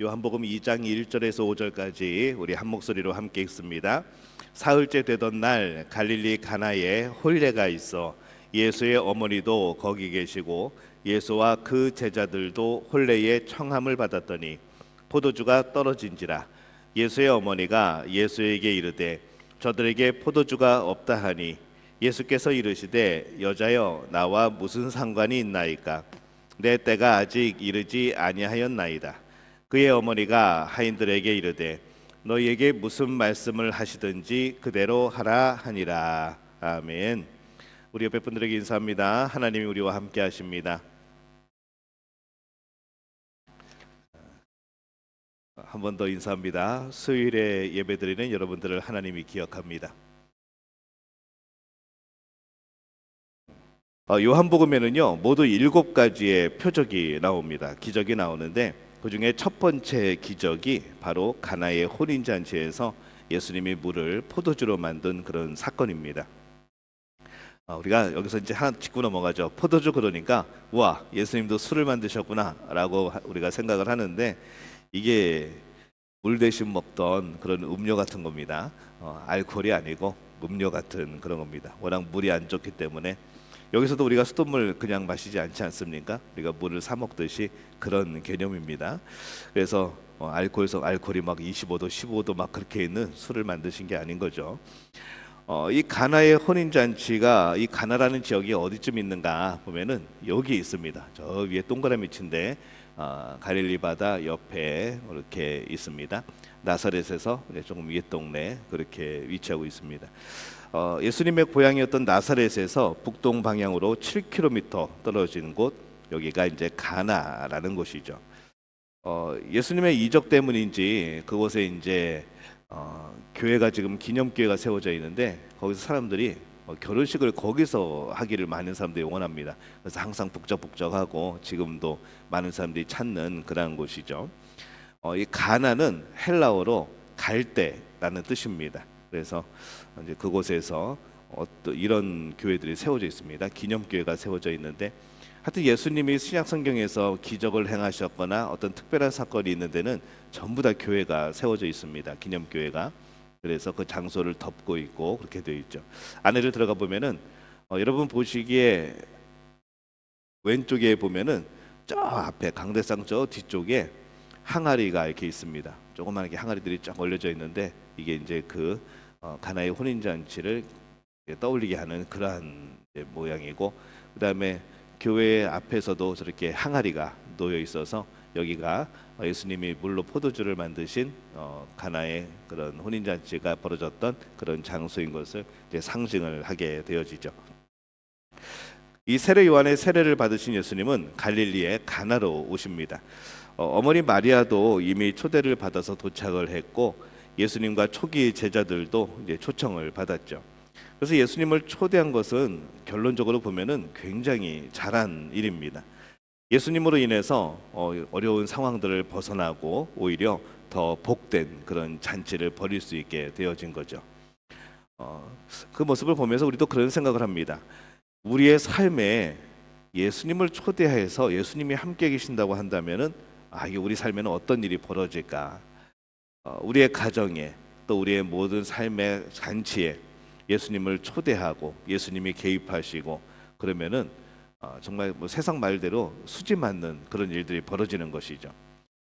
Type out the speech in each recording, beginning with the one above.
요한복음 2장 1절에서 5절까지 우리 한 목소리로 함께 읽습니다. 사흘째 되던 날 갈릴리 가나에 혼례가 있어 예수의 어머니도 거기 계시고 예수와 그 제자들도 혼례의 청함을 받았더니 포도주가 떨어진지라. 예수의 어머니가 예수에게 이르되 저들에게 포도주가 없다 하니 예수께서 이르시되 여자여 나와 무슨 상관이 있나이까? 내 때가 아직 이르지 아니하였나이다. 그의 어머니가 하인들에게 이르되 너희에게 무슨 말씀을 하시든지 그대로 하라 하니라. 아멘. 우리 옆에 분들에게 인사합니다. 하나님이 우리와 함께 하십니다. 한 번 더 인사합니다. 수요일에 예배드리는 여러분들을 하나님이 기억합니다. 요한복음에는요 모두 7가지의 표적이 나옵니다. 기적이 나오는데 그 중에 첫 번째 기적이 바로 가나의 혼인잔치에서 예수님이 물을 포도주로 만든 그런 사건입니다. 우리가 여기서 이제 하나 짚고 넘어가죠. 포도주 그러니까 와 예수님도 술을 만드셨구나라고 우리가 생각을 하는데 이게 물 대신 먹던 그런 음료 같은 겁니다. 알코올이 아니고 음료 같은 그런 겁니다. 워낙 물이 안 좋기 때문에 여기서도 우리가 수돗물 그냥 마시지 않지 않습니까? 우리가 물을 사 먹듯이 그런 개념입니다. 그래서 알코올이 막 25도, 15도 막 그렇게 있는 술을 만드신 게 아닌 거죠. 이 가나의 혼인 잔치가 이 가나라는 지역이 어디쯤 있는가 보면은 여기 있습니다. 저 위에 동그라미 친데 갈릴리 바다 옆에 이렇게 있습니다. 나사렛에서 조금 위에 동네 그렇게 위치하고 있습니다. 예수님의 고향이었던 나사렛에서 북동 방향으로 7km 떨어진 곳 여기가 이제 가나라는 곳이죠. 예수님의 이적 때문인지 그곳에 이제 교회가 지금 기념교회가 세워져 있는데 거기서 사람들이 결혼식을 거기서 하기를 많은 사람들이 원합니다. 그래서 항상 북적북적하고 지금도 많은 사람들이 찾는 그런 곳이죠. 이 가나는 헬라어로 갈대라는 뜻입니다. 그래서 이제 그곳에서 이런 교회들이 세워져 있습니다. 기념교회가 세워져 있는데 하여튼 예수님이 신약 성경에서 기적을 행하셨거나 어떤 특별한 사건이 있는 데는 전부 다 교회가 세워져 있습니다. 기념교회가. 그래서 그 장소를 덮고 있고 그렇게 되어 있죠. 안에를 들어가 보면은 여러분 보시기에 왼쪽에 보면은 저 앞에 강대상 저 뒤쪽에 항아리가 이렇게 있습니다. 조그마하게 항아리들이 쫙 올려져 있는데 이게 이제 그 가나의 혼인잔치를 떠올리게 하는 그러한 모양이고 그다음에 교회 앞에서도 저렇게 항아리가 놓여 있어서 여기가 예수님이 물로 포도주를 만드신 가나의 그런 혼인잔치가 벌어졌던 그런 장소인 것을 이제 상징을 하게 되어지죠. 이 세례 요한의 세례를 받으신 예수님은 갈릴리의 가나로 오십니다. 어머니 마리아도 이미 초대를 받아서 도착을 했고 예수님과 초기 제자들도 이제 초청을 받았죠. 그래서 예수님을 초대한 것은 결론적으로 보면은 굉장히 잘한 일입니다. 예수님으로 인해서 어려운 상황들을 벗어나고 오히려 더 복된 그런 잔치를 벌일 수 있게 되어진 거죠. 그 모습을 보면서 우리도 그런 생각을 합니다. 우리의 삶에 예수님을 초대해서 예수님이 함께 계신다고 한다면은 이게 우리 삶에는 어떤 일이 벌어질까? 우리의 가정에 또 우리의 모든 삶의 잔치에 예수님을 초대하고 예수님이 개입하시고 그러면은 정말 뭐 세상 말대로 수지 맞는 그런 일들이 벌어지는 것이죠.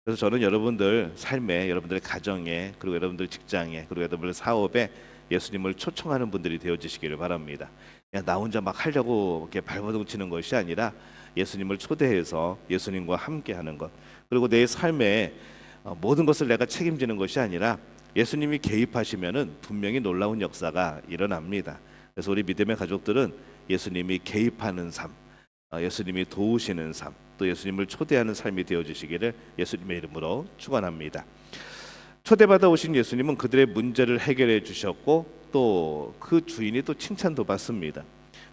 그래서 저는 여러분들 삶에, 여러분들의 가정에, 그리고 여러분들 직장에, 그리고 여러분들 사업에 예수님을 초청하는 분들이 되어주시기를 바랍니다. 그냥 나 혼자 막 하려고 이렇게 발버둥 치는 것이 아니라 예수님을 초대해서 예수님과 함께하는 것. 그리고 내 삶에 모든 것을 내가 책임지는 것이 아니라 예수님이 개입하시면은 분명히 놀라운 역사가 일어납니다. 그래서 우리 믿음의 가족들은 예수님이 개입하는 삶, 예수님이 도우시는 삶, 또 예수님을 초대하는 삶이 되어주시기를 예수님의 이름으로 축원합니다. 초대받아 오신 예수님은 그들의 문제를 해결해 주셨고 또 그 주인이 또 칭찬도 받습니다.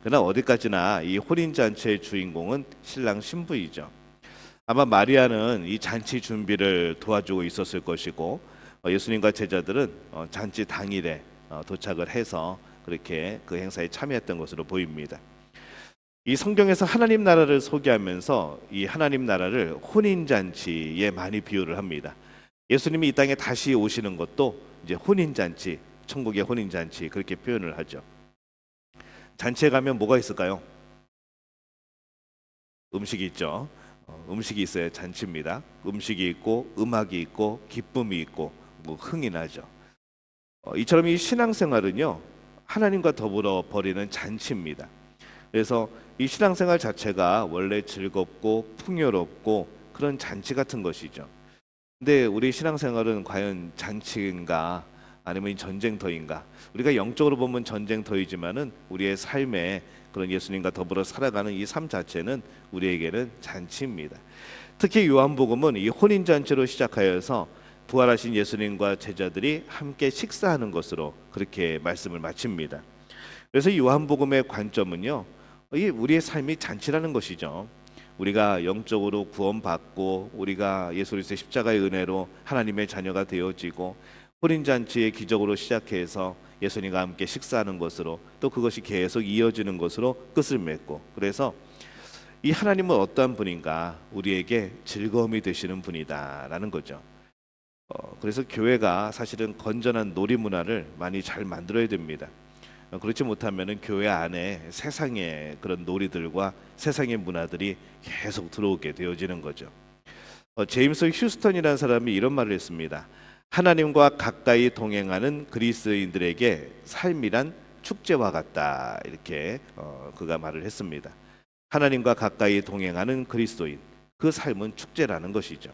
그러나 어디까지나 이 혼인잔치의 주인공은 신랑 신부이죠. 아마 마리아는 이 잔치 준비를 도와주고 있었을 것이고 예수님과 제자들은 잔치 당일에 도착을 해서 그렇게 그 행사에 참여했던 것으로 보입니다. 이 성경에서 하나님 나라를 소개하면서 이 하나님 나라를 혼인 잔치에 많이 비유를 합니다. 예수님이 이 땅에 다시 오시는 것도 이제 혼인 잔치, 천국의 혼인 잔치 그렇게 표현을 하죠. 잔치에 가면 뭐가 있을까요? 음식이 있죠. 음식이 있어야 잔치입니다. 음식이 있고 음악이 있고 기쁨이 있고 뭐 흥이 나죠. 이처럼 이 신앙생활은요 하나님과 더불어 벌이는 잔치입니다. 그래서 이 신앙생활 자체가 원래 즐겁고 풍요롭고 그런 잔치 같은 것이죠. 근데 우리 신앙생활은 과연 잔치인가 아니면 전쟁터인가? 우리가 영적으로 보면 전쟁터이지만은 우리의 삶에 그런 예수님과 더불어 살아가는 이 삶 자체는 우리에게는 잔치입니다. 특히 요한복음은 이 혼인 잔치로 시작하여서 부활하신 예수님과 제자들이 함께 식사하는 것으로 그렇게 말씀을 마칩니다. 그래서 요한복음의 관점은요, 이 우리의 삶이 잔치라는 것이죠. 우리가 영적으로 구원받고 우리가 예수 그리스도의 십자가의 은혜로 하나님의 자녀가 되어지고 혼인 잔치의 기적으로 시작해서 예수님과 함께 식사하는 것으로 또 그것이 계속 이어지는 것으로 끝을 맺고, 그래서 이 하나님은 어떠한 분인가, 우리에게 즐거움이 되시는 분이다라는 거죠. 그래서 교회가 사실은 건전한 놀이 문화를 많이 잘 만들어야 됩니다. 그렇지 못하면은 교회 안에 세상의 그런 놀이들과 세상의 문화들이 계속 들어오게 되어지는 거죠. 제임스 휴스턴이라는 사람이 이런 말을 했습니다. 하나님과 가까이 동행하는 그리스도인들에게 삶이란 축제와 같다, 이렇게 그가 말을 했습니다. 하나님과 가까이 동행하는 그리스도인, 그 삶은 축제라는 것이죠.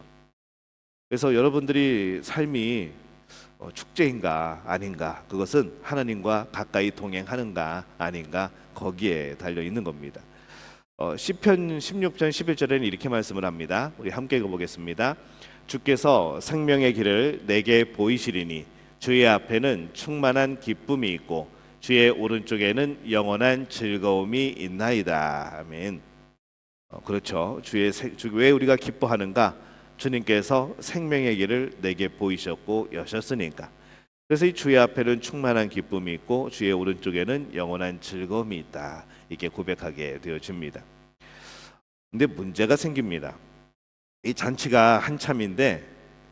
그래서 여러분들이 삶이 축제인가 아닌가, 그것은 하나님과 가까이 동행하는가 아닌가, 거기에 달려 있는 겁니다. 시편 16편 11절에는 이렇게 말씀을 합니다. 우리 함께 읽어보겠습니다. 주께서 생명의 길을 내게 보이시리니 주의 앞에는 충만한 기쁨이 있고 주의 오른쪽에는 영원한 즐거움이 있나이다. 아멘. 그렇죠. 왜 우리가 기뻐하는가? 주님께서 생명의 길을 내게 보이셨고 여셨으니까. 그래서 이 주의 앞에는 충만한 기쁨이 있고 주의 오른쪽에는 영원한 즐거움이 있다, 이렇게 고백하게 되어집니다. 근데 문제가 생깁니다. 이 잔치가 한참인데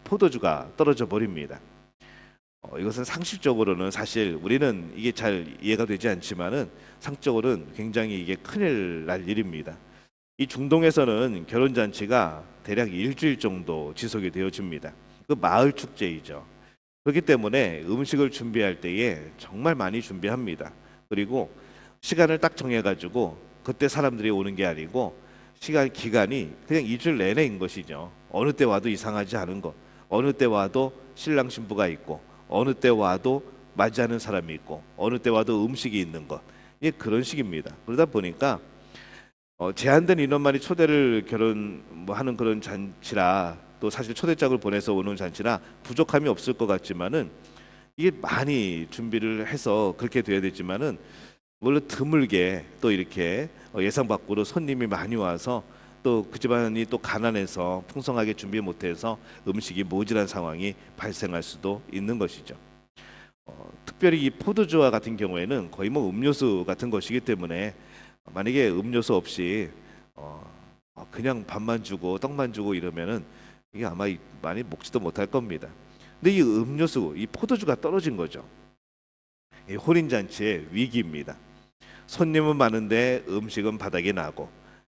포도주가 떨어져 버립니다. 이것은 상식적으로는 사실 우리는 이게 잘 이해가 되지 않지만은 상식적으로는 굉장히 이게 큰일 날 일입니다. 이 중동에서는 결혼 잔치가 대략 일주일 정도 지속이 되어집니다. 그 마을 축제이죠. 그렇기 때문에 음식을 준비할 때에 정말 많이 준비합니다. 그리고 시간을 딱 정해가지고 그때 사람들이 오는 게 아니고 시간 기간이 그냥 일주일 내내인 것이죠. 어느 때 와도 이상하지 않은 것, 어느 때 와도 신랑 신부가 있고, 어느 때 와도 맞이하는 사람이 있고, 어느 때 와도 음식이 있는 것, 예, 그런 식입니다. 그러다 보니까 제한된 인원만이 초대를 하는 그런 잔치라, 또 사실 초대장을 보내서 오는 잔치라 부족함이 없을 것 같지만은 이게 많이 준비를 해서 그렇게 돼야 되지만은 물론 드물게 또 이렇게 예상 밖으로 손님이 많이 와서 또 그 집안이 또 가난해서 풍성하게 준비 못해서 음식이 모자란 상황이 발생할 수도 있는 것이죠. 특별히 이 포도주와 같은 경우에는 거의 뭐 음료수 같은 것이기 때문에 만약에 음료수 없이 그냥 밥만 주고 떡만 주고 이러면은 이게 아마 많이 먹지도 못할 겁니다. 근데 이 음료수, 이 포도주가 떨어진 거죠. 이 혼인 잔치의 위기입니다. 손님은 많은데 음식은 바닥에 나고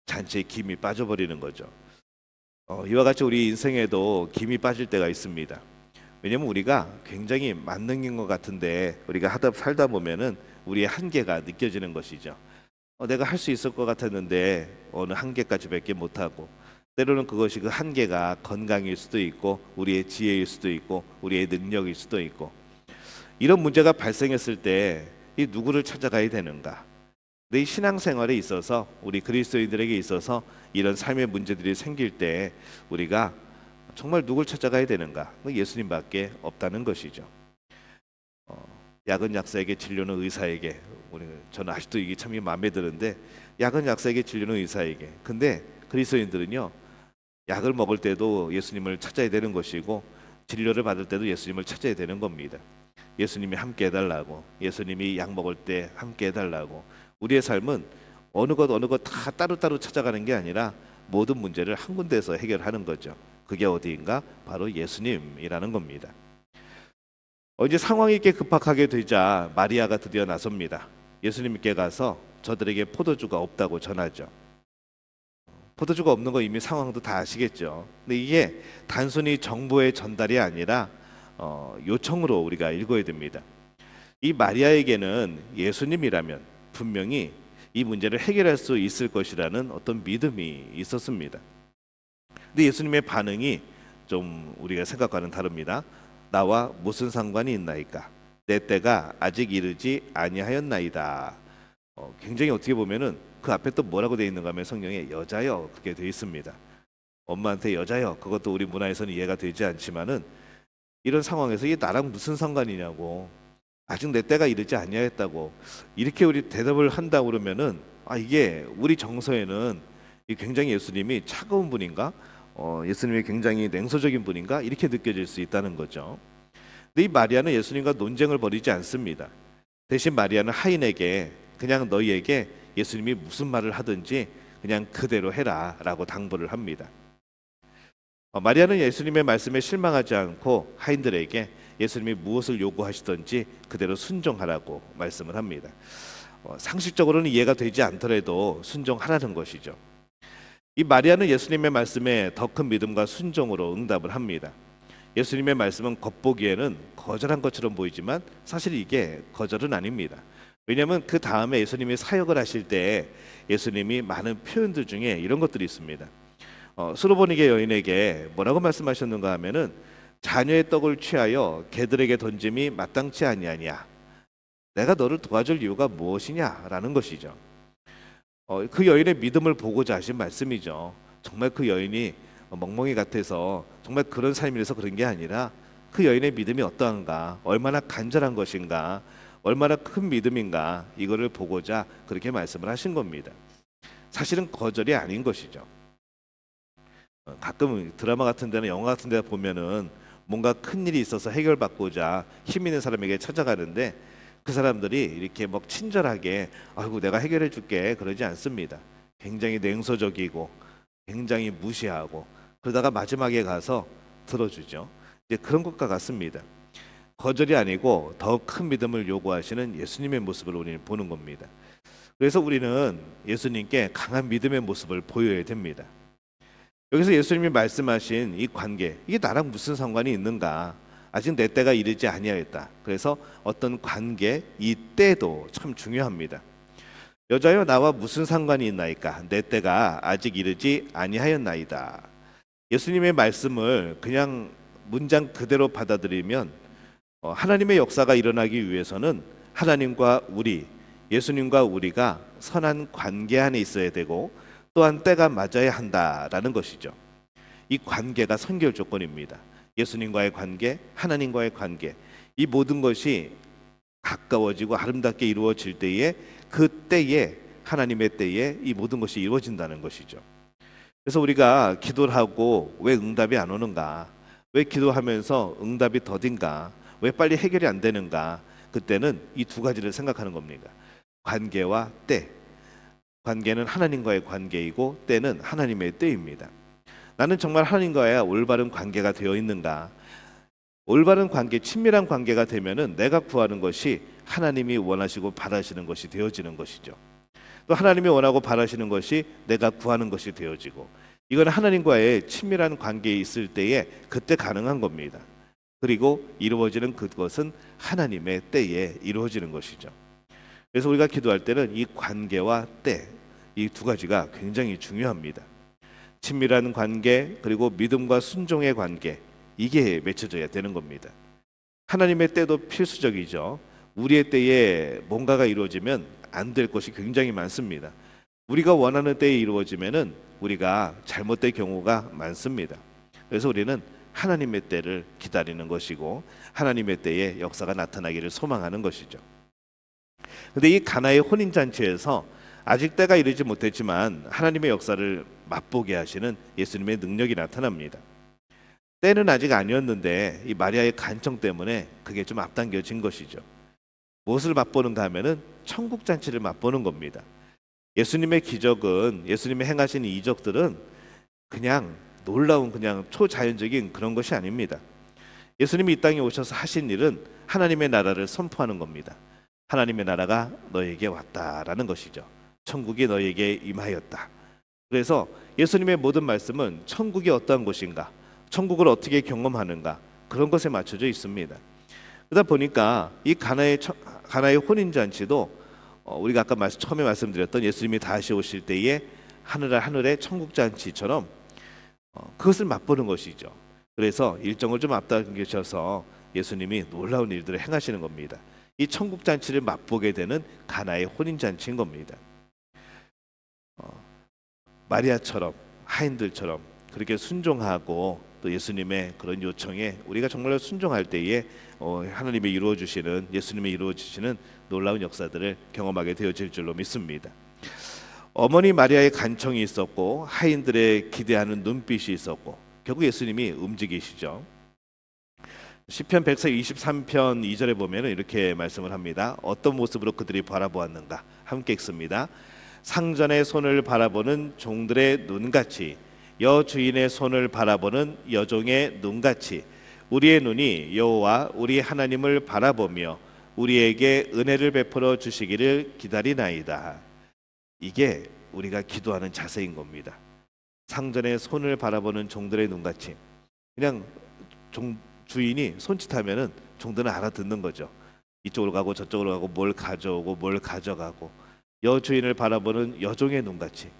잔치에 김이 빠져버리는 거죠. 이와 같이 우리 인생에도 김이 빠질 때가 있습니다. 왜냐하면 우리가 굉장히 만능인 것 같은데 우리가 살다 보면은 우리의 한계가 느껴지는 것이죠. 내가 할 수 있을 것 같았는데 어느 한계까지밖에 못하고, 때로는 그것이 그 한계가 건강일 수도 있고 우리의 지혜일 수도 있고 우리의 능력일 수도 있고, 이런 문제가 발생했을 때 이 누구를 찾아가야 되는가? 내 신앙생활에 있어서 우리 그리스도인들에게 있어서 이런 삶의 문제들이 생길 때 우리가 정말 누굴 찾아가야 되는가? 예수님밖에 없다는 것이죠. 약은 약사에게, 진료는 의사에게. 저는 아직도 이게 참 마음에 드는데, 약은 약사에게, 진료는 의사에게. 근데 그리스도인들은요, 약을 먹을 때도 예수님을 찾아야 되는 것이고 진료를 받을 때도 예수님을 찾아야 되는 겁니다. 예수님이 함께 해달라고, 예수님이 약 먹을 때 함께 해달라고. 우리의 삶은 어느 것 다 따로따로 찾아가는 게 아니라 모든 문제를 한 군데에서 해결하는 거죠. 그게 어디인가? 바로 예수님이라는 겁니다. 이제 상황이 꽤 급박하게 되자 마리아가 드디어 나섭니다. 예수님께 가서 저들에게 포도주가 없다고 전하죠. 포도주가 없는 거 이미 상황도 다 아시겠죠. 근데 이게 단순히 정보의 전달이 아니라 요청으로 우리가 읽어야 됩니다. 이 마리아에게는 예수님이라면 분명히 이 문제를 해결할 수 있을 것이라는 어떤 믿음이 있었습니다. 근데 예수님의 반응이 좀 우리가 생각과는 다릅니다. 나와 무슨 상관이 있나이까? 내 때가 아직 이르지 아니하였나이다. 굉장히 어떻게 보면은 그 앞에 또 뭐라고 되어 있는가 하면 성경에 여자여 그렇게 되어 있습니다. 엄마한테 여자여, 그것도 우리 문화에서는 이해가 되지 않지만은 이런 상황에서 이게 나랑 무슨 상관이냐고, 아직 내 때가 이르지 아니하였다고 이렇게 우리 대답을 한다 그러면은 이게 우리 정서에는 굉장히 예수님이 차가운 분인가, 예수님이 굉장히 냉소적인 분인가 이렇게 느껴질 수 있다는 거죠. 근데 이 마리아는 예수님과 논쟁을 벌이지 않습니다. 대신 마리아는 하인에게 그냥 너희에게 예수님이 무슨 말을 하든지 그냥 그대로 해라 라고 당부를 합니다. 마리아는 예수님의 말씀에 실망하지 않고 하인들에게 예수님이 무엇을 요구하시든지 그대로 순종하라고 말씀을 합니다. 상식적으로는 이해가 되지 않더라도 순종하라는 것이죠. 이 마리아는 예수님의 말씀에 더 큰 믿음과 순종으로 응답을 합니다. 예수님의 말씀은 겉보기에는 거절한 것처럼 보이지만 사실 이게 거절은 아닙니다. 왜냐하면 그 다음에 예수님이 사역을 하실 때 예수님이 많은 표현들 중에 이런 것들이 있습니다. 수로보니게 여인에게 뭐라고 말씀하셨는가 하면은 자녀의 떡을 취하여 개들에게 던짐이 마땅치 아니하냐, 내가 너를 도와줄 이유가 무엇이냐라는 것이죠. 그 여인의 믿음을 보고자 하신 말씀이죠. 정말 그 여인이 멍멍이 같아서 정말 그런 삶이라서 그런 게 아니라 그 여인의 믿음이 어떠한가, 얼마나 간절한 것인가, 얼마나 큰 믿음인가, 이거를 보고자 그렇게 말씀을 하신 겁니다. 사실은 거절이 아닌 것이죠. 가끔 드라마 같은 데는, 영화 같은 데 보면은 뭔가 큰 일이 있어서 해결받고자 힘 있는 사람에게 찾아가는데 그 사람들이 이렇게 막 친절하게 아이고 내가 해결해 줄게 그러지 않습니다. 굉장히 냉소적이고 굉장히 무시하고, 그러다가 마지막에 가서 들어주죠. 이제 그런 것과 같습니다. 거절이 아니고 더 큰 믿음을 요구하시는 예수님의 모습을 우리는 보는 겁니다. 그래서 우리는 예수님께 강한 믿음의 모습을 보여야 됩니다. 여기서 예수님이 말씀하신 이 관계, 이게 나랑 무슨 상관이 있는가? 아직 내 때가 이르지 아니하였다. 그래서 어떤 관계, 이 때도 참 중요합니다. 여자여 나와 무슨 상관이 있나이까? 내 때가 아직 이르지 아니하였나이다. 예수님의 말씀을 그냥 문장 그대로 받아들이면 하나님의 역사가 일어나기 위해서는 하나님과 우리, 예수님과 우리가 선한 관계 안에 있어야 되고 또한 때가 맞아야 한다라는 것이죠. 이 관계가 선결 조건입니다. 예수님과의 관계, 하나님과의 관계, 이 모든 것이 가까워지고 아름답게 이루어질 때에, 그 때에, 하나님의 때에 이 모든 것이 이루어진다는 것이죠. 그래서 우리가 기도를 하고 왜 응답이 안 오는가, 왜 기도하면서 응답이 더딘가, 왜 빨리 해결이 안 되는가, 그때는 이 두 가지를 생각하는 겁니다. 관계와 때. 관계는 하나님과의 관계이고 때는 하나님의 때입니다. 나는 정말 하나님과의 올바른 관계가 되어 있는가? 올바른 관계, 친밀한 관계가 되면은 내가 구하는 것이 하나님이 원하시고 바라시는 것이 되어지는 것이죠. 또 하나님이 원하고 바라시는 것이 내가 구하는 것이 되어지고, 이건 하나님과의 친밀한 관계에 있을 때에 그때 가능한 겁니다. 그리고 이루어지는 그것은 하나님의 때에 이루어지는 것이죠. 그래서 우리가 기도할 때는 이 관계와 때, 이 두 가지가 굉장히 중요합니다. 친밀한 관계, 그리고 믿음과 순종의 관계, 이게 맺혀져야 되는 겁니다. 하나님의 때도 필수적이죠. 우리의 때에 뭔가가 이루어지면 안 될 것이 굉장히 많습니다. 우리가 원하는 때에 이루어지면은 우리가 잘못될 경우가 많습니다. 그래서 우리는 하나님의 때를 기다리는 것이고 하나님의 때에 역사가 나타나기를 소망하는 것이죠. 근데 이 가나의 혼인 잔치에서 아직 때가 이르지 못했지만 하나님의 역사를 맛보게 하시는 예수님의 능력이 나타납니다. 때는 아직 아니었는데 이 마리아의 간청 때문에 그게 좀 앞당겨진 것이죠. 무엇을 맛보는가 하면은 천국 잔치를 맛보는 겁니다. 예수님의 기적은, 예수님이 행하신 이 이적들은 그냥 놀라운 그냥 초자연적인 그런 것이 아닙니다. 예수님이 이 땅에 오셔서 하신 일은 하나님의 나라를 선포하는 겁니다. 하나님의 나라가 너에게 왔다라는 것이죠. 천국이 너에게 임하였다. 그래서 예수님의 모든 말씀은 천국이 어떠한 곳인가, 천국을 어떻게 경험하는가, 그런 것에 맞춰져 있습니다. 그러다 보니까 이 가나의 혼인 잔치도 우리가 아까 처음에 말씀드렸던 예수님이 다시 오실 때에 하늘의 천국 잔치처럼 그것을 맛보는 것이죠. 그래서 일정을 좀 앞당기셔서 예수님이 놀라운 일들을 행하시는 겁니다. 이 천국 잔치를 맛보게 되는 가나의 혼인 잔치인 겁니다. 마리아처럼, 하인들처럼 그렇게 순종하고 또 예수님의 그런 요청에 우리가 정말 순종할 때에 하나님이 이루어 주시는, 예수님이 이루어 주시는 놀라운 역사들을 경험하게 되어질 줄로 믿습니다. 어머니 마리아의 간청이 있었고 하인들의 기대하는 눈빛이 있었고 결국 예수님이 움직이시죠. 시편 123편 2절에 보면 이렇게 말씀을 합니다. 어떤 모습으로 그들이 바라보았는가? 함께 읽습니다. 상전의 손을 바라보는 종들의 눈같이, 여주인의 손을 바라보는 여종의 눈같이 우리의 눈이 여호와 우리 하나님을 바라보며 우리에게 은혜를 베풀어 주시기를 기다리나이다. 이게 우리가 기도하는 자세인 겁니다. 상전의 손을 바라보는 종들의 눈같이, 그냥 주인이 손짓하면은 종들은 알아듣는 거죠. 이쪽으로 가고 저쪽으로 가고 뭘 가져오고 뭘 가져가고, 여주인을 바라보는 여종의 눈같이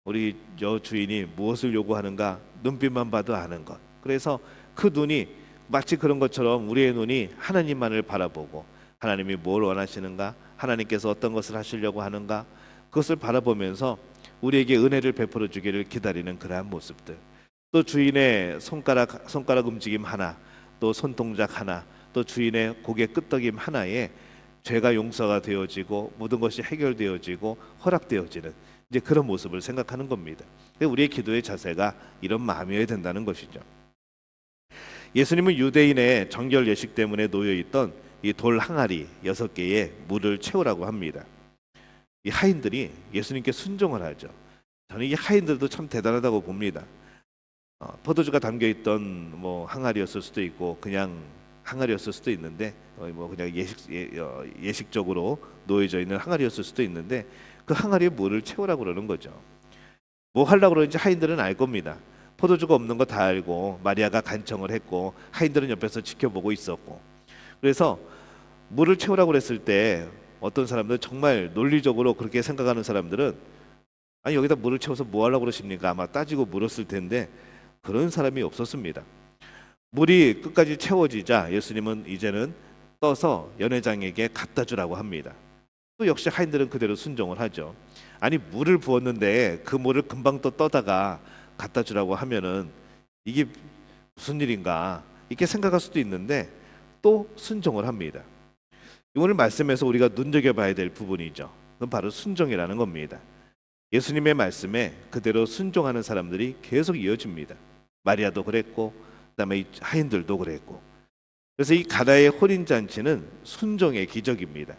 우리 여주인이 무엇을 요구하는가 눈빛만 봐도 아는 것. 그래서 그 눈이 마치 그런 것처럼 우리의 눈이 하나님만을 바라보고 하나님이 뭘 원하시는가, 하나님께서 어떤 것을 하시려고 하는가, 그것을 바라보면서 우리에게 은혜를 베풀어 주기를 기다리는 그러한 모습들. 또 주인의 손가락 움직임 하나, 또 손동작 하나, 또 주인의 고개 끄덕임 하나에 죄가 용서가 되어지고 모든 것이 해결되어지고 허락되어지는 이제 그런 모습을 생각하는 겁니다. 우리의 기도의 자세가 이런 마음이어야 된다는 것이죠. 예수님은 유대인의 정결 예식 때문에 놓여 있던 이 돌 항아리 6개에 물을 채우라고 합니다. 이 하인들이 예수님께 순종을 하죠. 저는 이 하인들도 참 대단하다고 봅니다. 포도주가 담겨 있던 항아리였을 수도 있고 그냥 항아리였을 수도 있는데 그냥 예식적으로 놓여져 있는 항아리였을 수도 있는데 그 항아리에 물을 채우라고 그러는 거죠. 뭐 하려고 그러는지 하인들은 알 겁니다. 포도주가 없는 거 다 알고 마리아가 간청을 했고 하인들은 옆에서 지켜보고 있었고, 그래서 물을 채우라고 그랬을 때 어떤 사람들은 정말 논리적으로 그렇게 생각하는 사람들은 아니 여기다 물을 채워서 뭐 하려고 그러십니까? 아마 따지고 물었을 텐데 그런 사람이 없었습니다. 물이 끝까지 채워지자 예수님은 이제는 떠서 연회장에게 갖다 주라고 합니다. 또 역시 하인들은 그대로 순종을 하죠. 아니 물을 부었는데 그 물을 금방 또 떠다가 갖다 주라고 하면은 이게 무슨 일인가 이렇게 생각할 수도 있는데 또 순종을 합니다. 오늘 말씀에서 우리가 눈여겨봐야 될 부분이죠. 그건 바로 순종이라는 겁니다. 예수님의 말씀에 그대로 순종하는 사람들이 계속 이어집니다. 마리아도 그랬고 그다음에 하인들도 그랬고. 그래서 이 가나의 혼인 잔치는 순종의 기적입니다.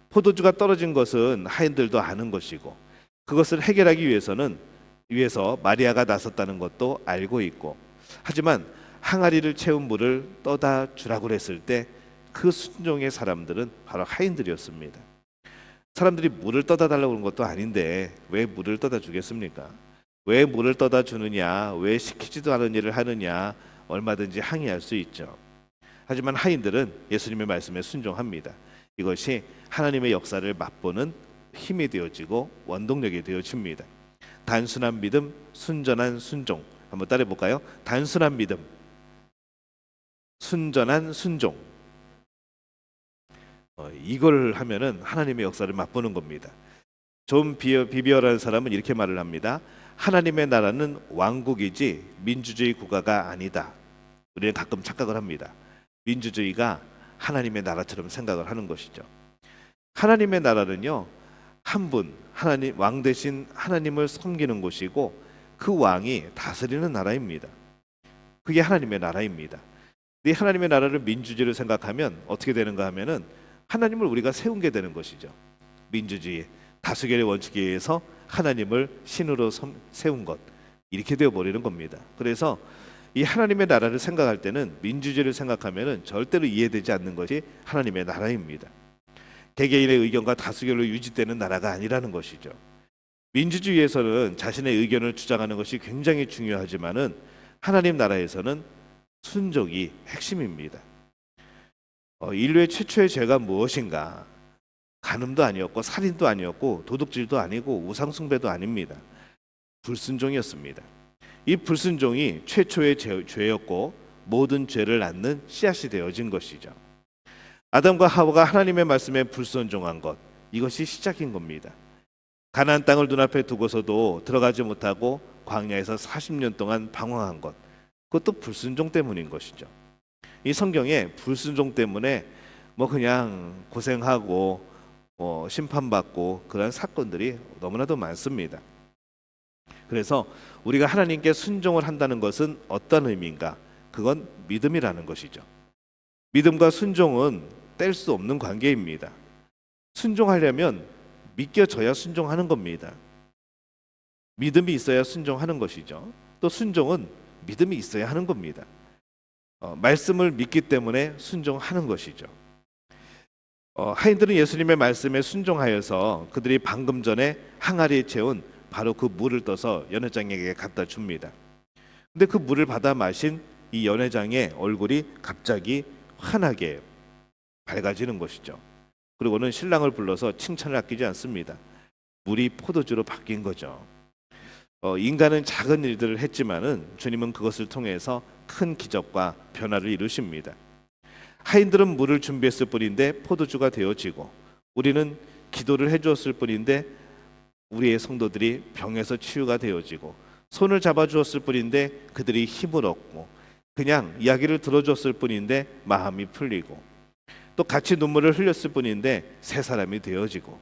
포도주가 떨어진 것은 하인들도 아는 것이고 그것을 해결하기 위해서 마리아가 나섰다는 것도 알고 있고, 하지만 항아리를 채운 물을 떠다 주라고 했을 때 그 순종의 사람들은 바로 하인들이었습니다. 사람들이 물을 떠다 달라고 하는 것도 아닌데 왜 물을 떠다 주겠습니까? 왜 물을 떠다 주느냐, 왜 시키지도 않은 일을 하느냐, 얼마든지 항의할 수 있죠. 하지만 하인들은 예수님의 말씀에 순종합니다. 이것이 하나님의 역사를 맛보는 힘이 되어지고 원동력이 되어집니다. 단순한 믿음, 순전한 순종. 한번 따라해 볼까요? 단순한 믿음, 순전한 순종. 이걸 하면은 하나님의 역사를 맛보는 겁니다. 존 비비어라는 사람은 이렇게 말을 합니다. 하나님의 나라는 왕국이지 민주주의 국가가 아니다. 우리는 가끔 착각을 합니다. 민주주의가 하나님의 나라처럼 생각을 하는 것이죠. 하나님의 나라는요, 한 분, 하나님, 왕 대신 하나님을 섬기는 곳이고 그 왕이 다스리는 나라입니다. 그게 하나님의 나라입니다. 이 하나님의 나라를 민주주의로 생각하면 어떻게 되는가 하면은 하나님을 우리가 세운 게 되는 것이죠. 민주주의, 다수결의 원칙에 의해서 하나님을 신으로 세운 것, 이렇게 되어 버리는 겁니다. 그래서 이 하나님의 나라를 생각할 때는 민주주의를 생각하면은 절대로 이해되지 않는 것이 하나님의 나라입니다. 개개인의 의견과 다수결로 유지되는 나라가 아니라는 것이죠. 민주주의에서는 자신의 의견을 주장하는 것이 굉장히 중요하지만은 하나님 나라에서는 순종이 핵심입니다. 인류의 최초의 죄가 무엇인가? 간음도 아니었고 살인도 아니었고 도둑질도 아니고 우상숭배도 아닙니다. 불순종이었습니다. 이 불순종이 최초의 죄였고 모든 죄를 낳는 씨앗이 되어진 것이죠. 아담과 하와가 하나님의 말씀에 불순종한 것, 이것이 시작인 겁니다. 가나안 땅을 눈앞에 두고서도 들어가지 못하고 광야에서 40년 동안 방황한 것, 그것도 불순종 때문인 것이죠. 이 성경에 불순종 때문에 그냥 고생하고 심판받고 그런 사건들이 너무나도 많습니다. 그래서 우리가 하나님께 순종을 한다는 것은 어떤 의미인가? 그건 믿음이라는 것이죠. 믿음과 순종은 뗄 수 없는 관계입니다. 순종하려면 믿겨져야 순종하는 겁니다. 믿음이 있어야 순종하는 것이죠. 또 순종은 믿음이 있어야 하는 겁니다. 말씀을 믿기 때문에 순종하는 것이죠. 하인들은 예수님의 말씀에 순종하여서 그들이 방금 전에 항아리에 채운 바로 그 물을 떠서 연회장에게 갖다 줍니다. 근데 그 물을 받아 마신 이 연회장의 얼굴이 갑자기 환하게 밝아지는 것이죠. 그리고는 신랑을 불러서 칭찬을 아끼지 않습니다. 물이 포도주로 바뀐 거죠. 인간은 작은 일들을 했지만은 주님은 그것을 통해서 큰 기적과 변화를 이루십니다. 하인들은 물을 준비했을 뿐인데 포도주가 되어지고, 우리는 기도를 해주었을 뿐인데 우리의 성도들이 병에서 치유가 되어지고, 손을 잡아주었을 뿐인데 그들이 힘을 얻고, 그냥 이야기를 들어줬을 뿐인데 마음이 풀리고, 또 같이 눈물을 흘렸을 뿐인데 새 사람이 되어지고,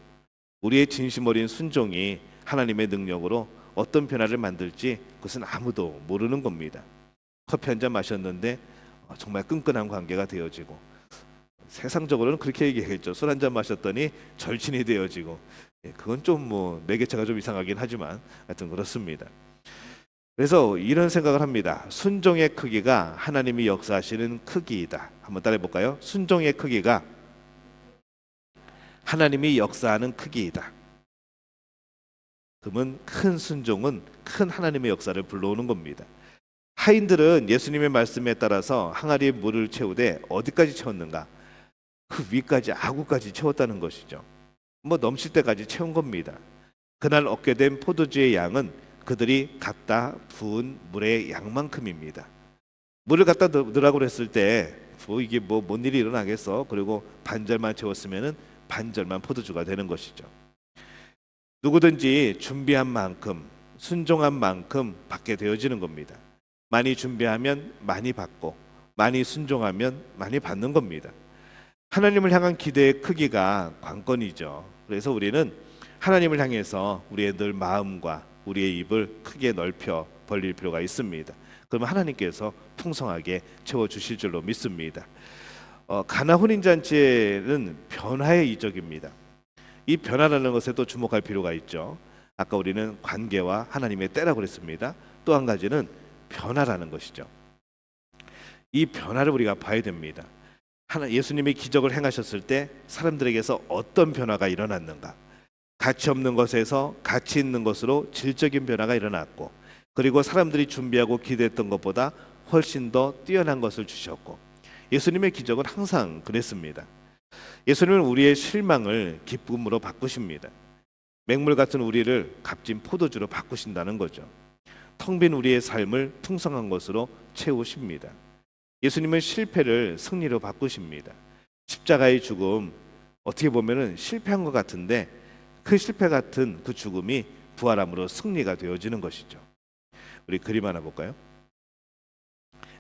우리의 진심 어린 순종이 하나님의 능력으로 어떤 변화를 만들지 그것은 아무도 모르는 겁니다. 커피 한 잔 마셨는데 정말 끈끈한 관계가 되어지고, 세상적으로는 그렇게 얘기하겠죠. 술 한 잔 마셨더니 절친이 되어지고, 그건 좀 매개체가 좀 이상하긴 하지만 하여튼 그렇습니다. 그래서 이런 생각을 합니다. 순종의 크기가 하나님이 역사하시는 크기이다. 한번 따라해 볼까요? 순종의 크기가 하나님이 역사하는 크기이다. 그러면 큰 순종은 큰 하나님의 역사를 불러오는 겁니다. 하인들은 예수님의 말씀에 따라서 항아리에 물을 채우되 어디까지 채웠는가? 그 위까지, 아구까지 채웠다는 것이죠. 넘칠 때까지 채운 겁니다. 그날 얻게 된 포도주의 양은 그들이 갖다 부은 물의 양만큼입니다. 물을 갖다 넣으라고 했을 때 이게 뭔 일이 일어나겠어? 그리고 반절만 채웠으면은 반절만 포도주가 되는 것이죠. 누구든지 준비한 만큼, 순종한 만큼 받게 되어지는 겁니다. 많이 준비하면 많이 받고, 많이 순종하면 많이 받는 겁니다. 하나님을 향한 기대의 크기가 관건이죠. 그래서 우리는 하나님을 향해서 우리의 늘 마음과 우리의 입을 크게 넓혀 벌릴 필요가 있습니다. 그러면 하나님께서 풍성하게 채워주실 줄로 믿습니다. 가나 혼인잔치는 변화의 이적입니다. 이 변화라는 것에 또 주목할 필요가 있죠. 아까 우리는 관계와 하나님의 때라고 그랬습니다. 또 한 가지는 변화라는 것이죠. 이 변화를 우리가 봐야 됩니다. 예수님이 기적을 행하셨을 때 사람들에게서 어떤 변화가 일어났는가? 가치 없는 것에서 가치 있는 것으로 질적인 변화가 일어났고, 그리고 사람들이 준비하고 기대했던 것보다 훨씬 더 뛰어난 것을 주셨고, 예수님의 기적은 항상 그랬습니다. 예수님은 우리의 실망을 기쁨으로 바꾸십니다. 맹물 같은 우리를 값진 포도주로 바꾸신다는 거죠. 텅 빈 우리의 삶을 풍성한 것으로 채우십니다. 예수님은 실패를 승리로 바꾸십니다. 십자가의 죽음, 어떻게 보면은 실패한 것 같은데 그 실패 같은 그 죽음이 부활함으로 승리가 되어지는 것이죠. 우리 그림 하나 볼까요?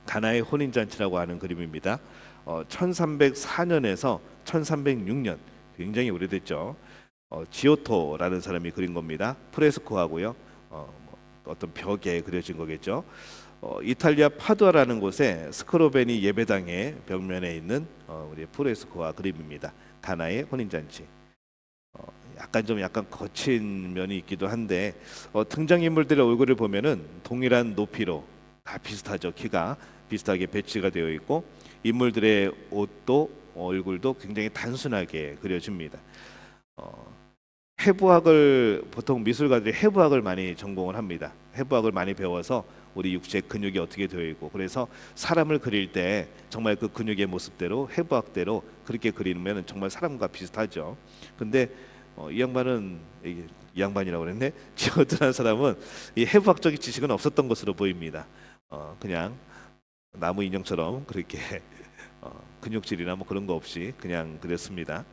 가나의 혼인잔치라고 하는 그림입니다. 1304년에서 1306년, 굉장히 오래됐죠. 지오토라는 사람이 그린 겁니다. 프레스코하고요. 어떤 벽에 그려진 거겠죠. 이탈리아 파두아라는 곳에 스크로베니 예배당의 벽면에 있는 우리 프레스코와 그림입니다. 가나의 혼인잔치. 약간 거친 면이 있기도 한데 등장인물들의 얼굴을 보면은 동일한 높이로 다 비슷하죠. 키가 비슷하게 배치가 되어 있고 인물들의 옷도 얼굴도 굉장히 단순하게 그려집니다. 어, 해부학을 보통 미술가들이 해부학을 많이 전공을 합니다. 해부학을 많이 배워서 우리 육체 근육이 어떻게 되어 있고 그래서 사람을 그릴 때 정말 그 근육의 모습대로 해부학대로 그렇게 그리면 정말 사람과 비슷하죠. 근데 이 양반은 이 양반이라고 그랬네. 지어드한 사람은 이 해부학적인 지식은 없었던 것으로 보입니다. 그냥 나무 인형처럼 그렇게 근육질이나 뭐 그런 거 없이 그냥 그렸습니다.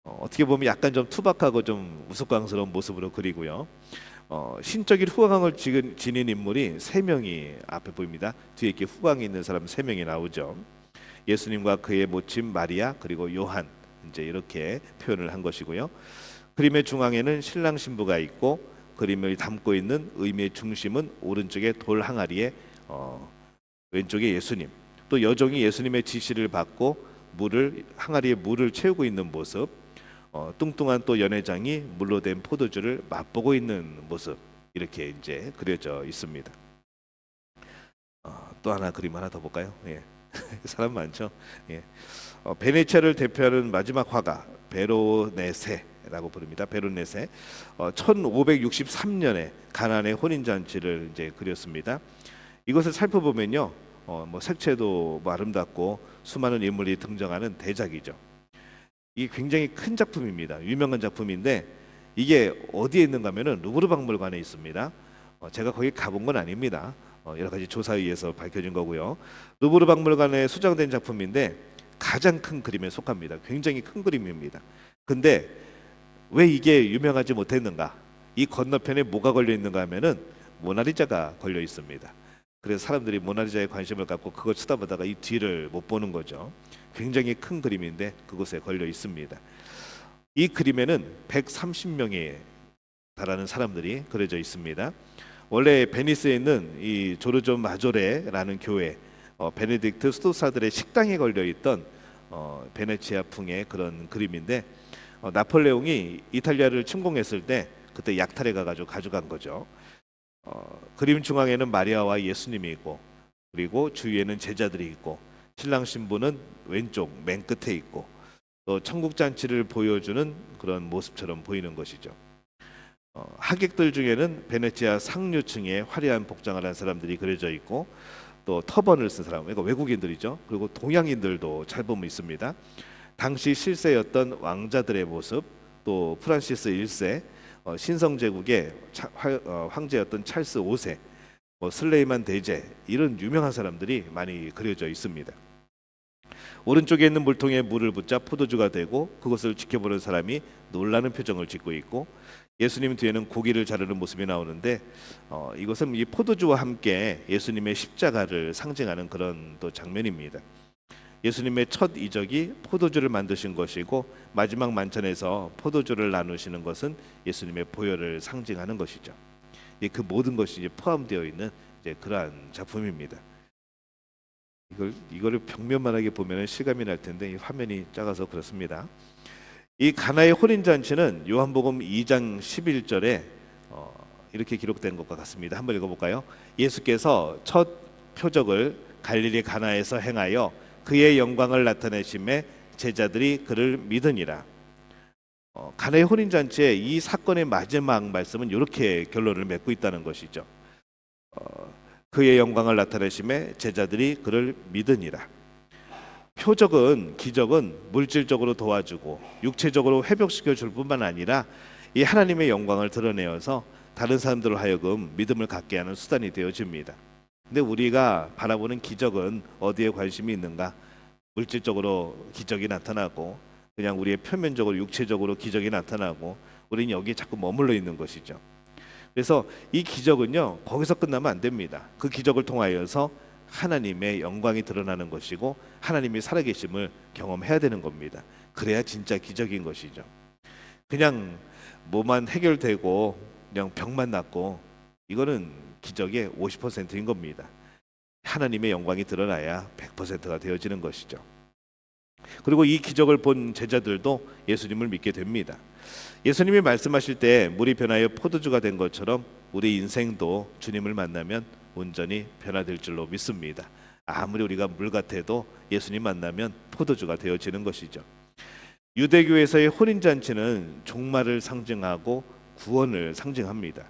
어떻게 보면 약간 좀 투박하고 좀 우스꽝스러운 모습으로 그리고요. 신적인 후광을 지닌 인물이 세 명이 앞에 보입니다. 뒤에 이렇게 후광이 있는 사람 세 명이 나오죠. 예수님과 그의 모친 마리아 그리고 요한 이제 이렇게 표현을 한 것이고요. 그림의 중앙에는 신랑 신부가 있고 그림을 담고 있는 의미의 중심은 오른쪽에 돌 항아리에 왼쪽에 예수님 또 여종이 예수님의 지시를 받고 항아리에 물을 채우고 있는 모습 뚱뚱한 또 연회장이 물로 된 포도주를 맛보고 있는 모습 이렇게 이제 그려져 있습니다. 또 하나 그림 하나 더 볼까요? 예. 사람 많죠. 예. 베네치아를 대표하는 마지막 화가 베로네세라고 부릅니다. 베로네세. 1563년에 가나안의 혼인 잔치를 이제 그렸습니다. 이것을 살펴보면요, 뭐 색채도 뭐 아름답고 수많은 인물이 등장하는 대작이죠. 이게 굉장히 큰 작품입니다. 유명한 작품인데 이게 어디에 있는가 하면은 루브르 박물관에 있습니다. 제가 거기 가본 건 아닙니다. 여러 가지 조사에 의해서 밝혀진 거고요. 루브르 박물관에 수장된 작품인데 가장 큰 그림에 속합니다. 굉장히 큰 그림입니다. 근데 왜 이게 유명하지 못했는가? 이 건너편에 뭐가 걸려 있는가 하면은 모나리자가 걸려 있습니다. 그래서 사람들이 모나리자에 관심을 갖고 그걸 쳐다보다가 이 뒤를 못 보는 거죠. 굉장히 큰 그림인데 그곳에 걸려 있습니다. 이 그림에는 130명에 달하는 사람들이 그려져 있습니다. 원래 베니스에 있는 이 조르조 마조레라는 교회 베네딕트 수도사들의 식당에 걸려 있던 베네치아풍의 그런 그림인데 나폴레옹이 이탈리아를 침공했을 때 그때 약탈해 가지고 가져간 거죠. 그림 중앙에는 마리아와 예수님이 있고 그리고 주위에는 제자들이 있고 신랑 신부는 왼쪽 맨 끝에 있고 또 천국 잔치를 보여주는 그런 모습처럼 보이는 것이죠. 하객들 중에는 베네치아 상류층의 화려한 복장을 한 사람들이 그려져 있고 또 터번을 쓴 사람, 그러니까 외국인들이죠. 그리고 동양인들도 잘 보면 있습니다. 당시 실세였던 왕자들의 모습, 또 프란시스 1세, 신성제국의 황제였던 찰스 5세, 슬레이만 대제 이런 유명한 사람들이 많이 그려져 있습니다. 오른쪽에 있는 물통에 물을 붓자 포도주가 되고 그것을 지켜보는 사람이 놀라는 표정을 짓고 있고 예수님 뒤에는 고기를 자르는 모습이 나오는데 이것은 이 포도주와 함께 예수님의 십자가를 상징하는 그런 또 장면입니다. 예수님의 첫 이적이 포도주를 만드신 것이고 마지막 만찬에서 포도주를 나누시는 것은 예수님의 보혈을 상징하는 것이죠. 그 모든 것이 이제 포함되어 있는 이제 그러한 작품입니다. 이거를 벽면만하게 보면 실감이 날 텐데 이 화면이 작아서 그렇습니다. 이 가나의 혼인 잔치는 요한복음 2장 11절에 이렇게 기록된 것과 같습니다. 한번 읽어볼까요? 예수께서 첫 표적을 갈릴리 가나에서 행하여 그의 영광을 나타내심에 제자들이 그를 믿으니라. 가나의 혼인 잔치의 이 사건의 마지막 말씀은 이렇게 결론을 맺고 있다는 것이죠. 그의 영광을 나타내심에 제자들이 그를 믿으니라. 표적은 기적은 물질적으로 도와주고 육체적으로 회복시켜 줄 뿐만 아니라 이 하나님의 영광을 드러내어서 다른 사람들로 하여금 믿음을 갖게 하는 수단이 되어집니다. 근데 우리가 바라보는 기적은 어디에 관심이 있는가? 물질적으로 기적이 나타나고 그냥 우리의 표면적으로 육체적으로 기적이 나타나고 우리는 여기에 자꾸 머물러 있는 것이죠. 그래서 이 기적은요 거기서 끝나면 안 됩니다. 그 기적을 통하여서 하나님의 영광이 드러나는 것이고 하나님이 살아계심을 경험해야 되는 겁니다. 그래야 진짜 기적인 것이죠. 그냥 뭐만 해결되고 그냥 병만 낫고 이거는 기적의 50%인 겁니다. 하나님의 영광이 드러나야 100%가 되어지는 것이죠. 그리고 이 기적을 본 제자들도 예수님을 믿게 됩니다. 예수님이 말씀하실 때 물이 변하여 포도주가 된 것처럼 우리 인생도 주님을 만나면 온전히 변화될 줄로 믿습니다. 아무리 우리가 물 같아도 예수님 만나면 포도주가 되어지는 것이죠. 유대교에서의 혼인잔치는 종말을 상징하고 구원을 상징합니다.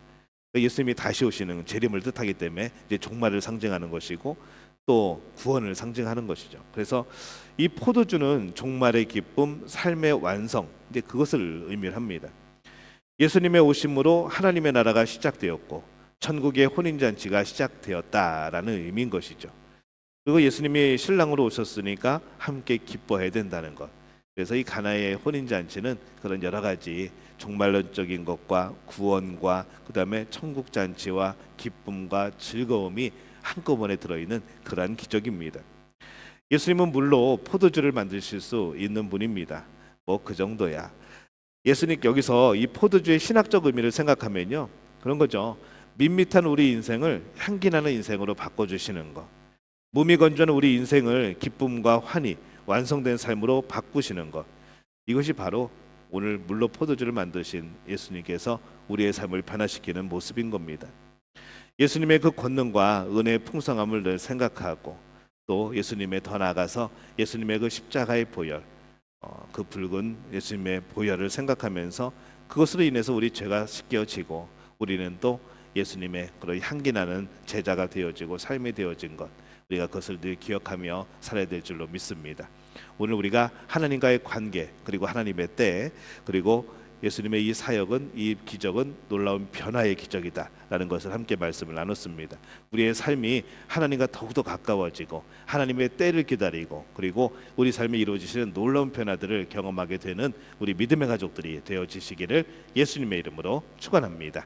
예수님이 다시 오시는 재림을 뜻하기 때문에 이제 종말을 상징하는 것이고 또 구원을 상징하는 것이죠. 그래서 이 포도주는 종말의 기쁨, 삶의 완성, 이제 그것을 의미합니다. 예수님의 오심으로 하나님의 나라가 시작되었고 천국의 혼인잔치가 시작되었다라는 의미인 것이죠. 그리고 예수님이 신랑으로 오셨으니까 함께 기뻐해야 된다는 것. 그래서 이 가나의 혼인잔치는 그런 여러 가지 종말론적인 것과 구원과 그다음에 천국잔치와 기쁨과 즐거움이 한꺼번에 들어있는 그러한 기적입니다. 예수님은 물로 포도주를 만드실 수 있는 분입니다. 뭐 그 정도야. 예수님 여기서 이 포도주의 신학적 의미를 생각하면요, 그런 거죠. 밋밋한 우리 인생을 향기나는 인생으로 바꿔주시는 것, 무미건조한 우리 인생을 기쁨과 환희, 완성된 삶으로 바꾸시는 것, 이것이 바로 오늘 물로 포도주를 만드신 예수님께서 우리의 삶을 변화시키는 모습인 겁니다. 예수님의 그 권능과 은혜의 풍성함을 늘 생각하고 또 예수님의 더 나아가서 예수님의 그 십자가의 보혈, 그 붉은 예수님의 보혈을 생각하면서 그것으로 인해서 우리 죄가 씻겨지고 우리는 또 예수님의 그런 향기나는 제자가 되어지고 삶이 되어진 것, 우리가 그것을 늘 기억하며 살아야 될 줄로 믿습니다. 오늘 우리가 하나님과의 관계, 그리고 하나님의 때, 그리고 예수님의 이 사역은, 이 기적은 놀라운 변화의 기적이다라는 것을 함께 말씀을 나눴습니다. 우리의 삶이 하나님과 더욱더 가까워지고 하나님의 때를 기다리고 그리고 우리 삶에 이루어지시는 놀라운 변화들을 경험하게 되는 우리 믿음의 가족들이 되어지시기를 예수님의 이름으로 축원합니다.